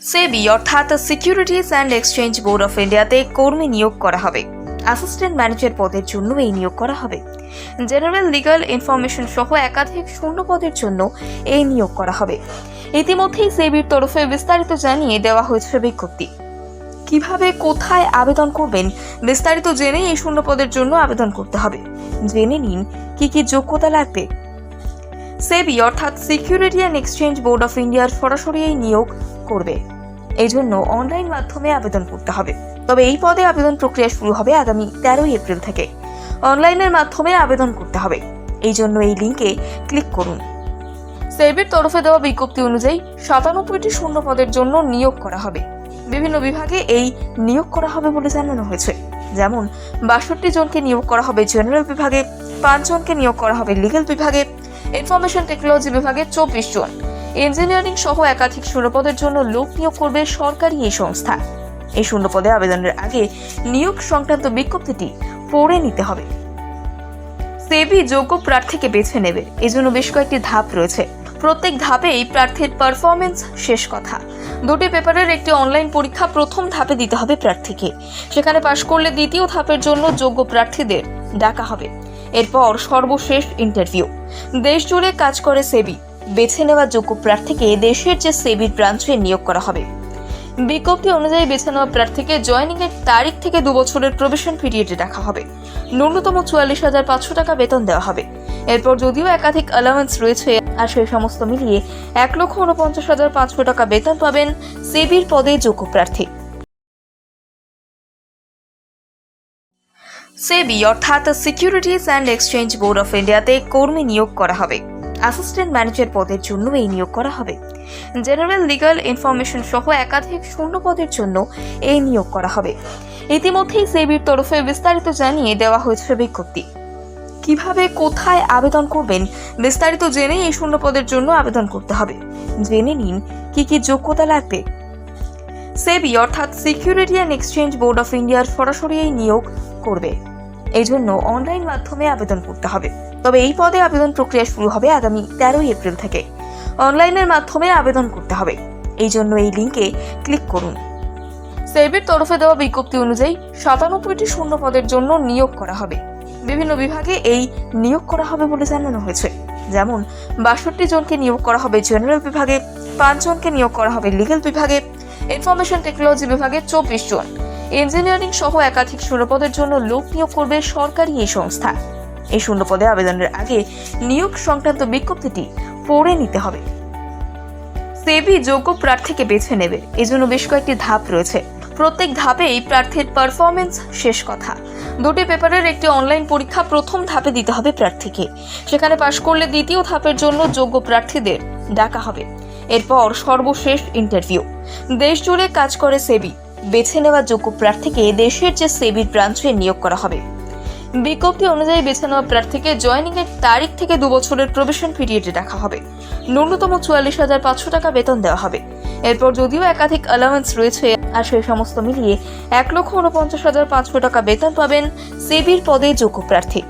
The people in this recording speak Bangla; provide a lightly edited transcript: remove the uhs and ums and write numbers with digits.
সেবি অর্থাৎ securities and exchange board of ইন্ডিয়াতে কর্মী নিয়োগ করা হবে। অ্যাসিস্ট্যান্ট ম্যানেজার পদের জন্য এই নিয়োগ করা হবে। জেনারেল লিগ্যাল ইনফরমেশন সহ একাধিক শূন্য পদের জন্য এই নিয়োগ করা হবে। ইতিমধ্যেই সেবির তরফে বিস্তারিত জানিয়ে দেওয়া হয়েছে বিজ্ঞপ্তি। কিভাবে কোথায় আবেদন করবেন বিস্তারিত জেনে এই শূন্য পদের জন্য আবেদন করতে হবে। জেনে নিন কি কি যোগ্যতা লাগবে। সেবি অর্থাৎ security and exchange board of ইন্ডিয়ার সরাসরি এই নিয়োগ করবে। এই জন্য অনলাইন মাধ্যমে আবেদন করতে হবে। তবে এই পদে আবেদন প্রক্রিয়া শুরু হবে আগামী 13 এপ্রিল থেকে। অনলাইনের মাধ্যমে আবেদন করতে হবে। এই জন্য এই লিঙ্কে ক্লিক করুন। সেবির তরফে দেওয়া বিজ্ঞপ্তি অনুযায়ী 97টি শূন্য পদের জন্য নিয়োগ করা হবে। বিভিন্ন বিভাগে এই নিয়োগ করা হবে বলে জানানো হয়েছে। যেমন 62 জনকে নিয়োগ করা হবে জেনারেল বিভাগে, 5 জনকে নিয়োগ করা হবে লিগ্যাল বিভাগে, ইনফরমেশন টেকনোলজি বিভাগে 24 জন। ইঞ্জিনিয়ারিং সহ একাধিক শূন্যপদের জন্য লোক নিয়োগ করবে সরকারি এই সংস্থা। এই শূন্যপদে আবেদনের আগে নিয়োগ সংক্রান্ত বিজ্ঞপ্তিটি পড়ে নিতে হবে। সেবি যোগ্য প্রার্থীকে বেছে নেবে। এজন্য বেশ কয়েকটি ধাপ রয়েছে। প্রত্যেক ধাপেই প্রার্থীর পারফরমেন্স শেষ কথা। 2টি পেপারের একটি অনলাইন পরীক্ষা প্রথম ধাপে দিতে হবে প্রার্থীকে। সেখানে পাশ করলে দ্বিতীয় ধাপের জন্য যোগ্য প্রার্থীদের ডাকা হবে। এরপর সর্বশেষ ইন্টারভিউ। দেশ জুড়ে কাজ করে সেবি। বেছে নেওয়া যোগ্য প্রার্থীকে দেশের যে সেবির ব্রাঞ্চে নিয়োগ করা হবে। বিজ্ঞপ্তি অনুযায়ী বেছে নেওয়া প্রার্থীকে জয়েনিং এর তারিখ থেকে 2 বছরের প্রবেশন পিরিয়ডে রাখা হবে। ন্যূনতম 44,500 টাকা বেতন দেওয়া হবে। এরপর যদিও একাধিক অ্যালাউন্স রয়েছে, আর সেই সমস্ত মিলিয়ে 1,49,500 টাকা বেতন পাবেন সেবির পদে যোগ্য প্রার্থী। সেবি অর্থাৎ securities and exchange board of ইন্ডিয়াতে কর্মী নিয়োগ করা হবে। অ্যাসিস্ট্যান্ট ম্যানেজার পদের জন্য এই নিয়োগ করা হবে। জেনারেল লিগ্যাল ইনফরমেশন সহ একাধিক শূন্য পদের জন্য এই নিয়োগ করা হবে। ইতিমধ্যেই সেবির তরফে বিস্তারিত জানিয়ে দেওয়া হয়েছে বিজ্ঞপ্তি। কিভাবে কোথায় আবেদন করবেন বিস্তারিত জেনে এই শূন্য পদের জন্য আবেদন করতে হবে। জেনে নিন কি কি যোগ্যতা লাগবে। সেবি অর্থাৎ security and exchange board of ইন্ডিয়ার সরাসরি এই নিয়োগ করবে। এই জন্য অনলাইন মাধ্যমে আবেদন করতে হবে। তবে এই পদে আবেদন প্রক্রিয়া শুরু হবে আগামী 13 এপ্রিল থেকে। অনলাইনের মাধ্যমে আবেদন করতে হবে। এই জন্য এই লিঙ্কে ক্লিক করুন। সেবির তরফে দেওয়া বিজ্ঞপ্তি অনুযায়ী 97টি শূন্য পদের জন্য নিয়োগ করা হবে। বিভিন্ন বিভাগে এই নিয়োগ করা হবে বলে জানানো হয়েছে। যেমন 62 জনকে নিয়োগ করা হবে জেনারেল বিভাগে, 5 জনকে নিয়োগ করা হবে লিগ্যাল বিভাগে, ইনফরমেশন টেকনোলজি বিভাগে 24 জন। ইঞ্জিনিয়ারিং সহ একাধিক শূন্যপদের জন্য লোক নিয়োগ করবে সরকারি এই সংস্থা। এই শূন্যপদে আবেদনের আগে নিয়োগ সংক্রান্ত বিজ্ঞপ্তিটি পড়ে নিতে হবে। সেবি যোগ্য প্রার্থীকে বেছে নেবে। এজন্য বেশ কয়েকটি ধাপ রয়েছে। প্রত্যেক ধাপেই প্রার্থীর পারফরমেন্স শেষ কথা। 2টি পেপারের একটি অনলাইন পরীক্ষা প্রথম ধাপে দিতে হবে প্রার্থীকে। সেখানে পাশ করলে দ্বিতীয় ধাপের জন্য যোগ্য প্রার্থীদের ডাকা হবে। এরপর সর্বশেষ ইন্টারভিউ। দেশ জুড়ে কাজ করে সেবি। বেছে নেওয়া যোগ্য প্রার্থীকে দেশের যে সেবির ব্রাঞ্চে নিয়োগ করা হবে। বিজ্ঞপ্তি অনুযায়ী বেছে নেওয়া প্রার্থীকে জয়েনিং এর তারিখ থেকে 2 বছরের প্রবেশন পিরিয়ডে রাখা হবে। ন্যূনতম 44,500 টাকা বেতন দেওয়া হবে। এরপর যদিও একাধিক অ্যালাউন্স রয়েছে, আর সেই সমস্ত মিলিয়ে 1,49,500 টাকা বেতন পাবেন সেবির পদে যোগ্য প্রার্থী।